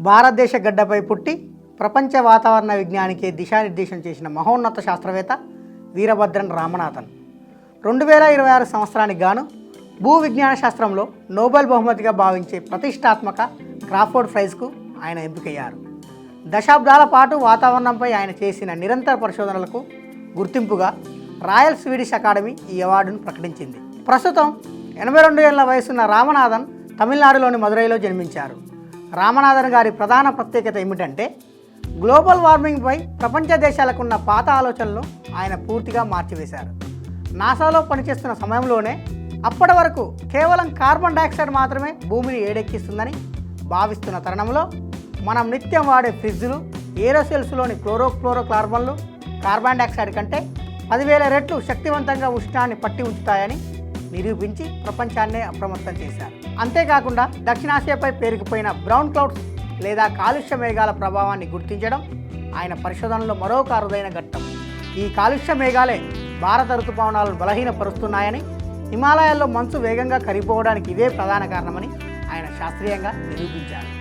భారతదేశ గడ్డపై పుట్టి ప్రపంచ వాతావరణ విజ్ఞానికి దిశానిర్దేశం చేసిన మహోన్నత శాస్త్రవేత్త వీరభద్రన్ రామనాథన్ 2026 సంవత్సరానికి గాను భూ విజ్ఞాన శాస్త్రంలో నోబెల్ బహుమతిగా భావించే ప్రతిష్టాత్మక క్రాఫోర్డ్ ప్రైజ్కు ఆయన ఎంపికయ్యారు. దశాబ్దాల పాటు వాతావరణంపై ఆయన చేసిన నిరంతర పరిశోధనలకు గుర్తింపుగా రాయల్ స్వీడిష్ అకాడమీ ఈ అవార్డును ప్రకటించింది. ప్రస్తుతం 82 ఏళ్ల వయసున్న రామనాథన్ తమిళనాడులోని మదురైలో జన్మించారు. రామనాథన్ గారి ప్రధాన ప్రత్యేకత ఏమిటంటే గ్లోబల్ వార్మింగ్పై ప్రపంచ దేశాలకున్న పాత ఆలోచనలను ఆయన పూర్తిగా మార్చివేశారు. నాసాలో పనిచేస్తున్న సమయంలోనే అప్పటి వరకు కేవలం కార్బన్ డైఆక్సైడ్ మాత్రమే భూమిని ఏడెక్కిస్తుందని భావిస్తున్న తరుణంలో మనం నిత్యం వాడే ఫ్రిడ్జ్లు, ఏరోసెల్స్లోని క్లోరోఫ్లోరోకార్బన్లు కార్బన్ డైఆక్సైడ్ కంటే 10,000 రెట్లు శక్తివంతంగా ఉష్ణాన్ని పట్టి ఉంచుతాయని నిరూపించి ప్రపంచాన్నే అప్రమత్తం చేశారు. అంతేకాకుండా దక్షిణాసియాపై పేరుకుపోయిన బ్రౌన్ క్లౌడ్స్ లేదా కాలుష్య మేఘాల ప్రభావాన్ని గుర్తించడం ఆయన పరిశోధనలో మరొక అరుదైన ఘట్టం. ఈ కాలుష్య మేఘాలే భారత ఋతుపవనాలను బలహీనపరుస్తున్నాయని, హిమాలయాల్లో మంచు వేగంగా కరిగిపోవడానికి ఇవే ప్రధాన కారణమని ఆయన శాస్త్రీయంగా నిరూపించారు.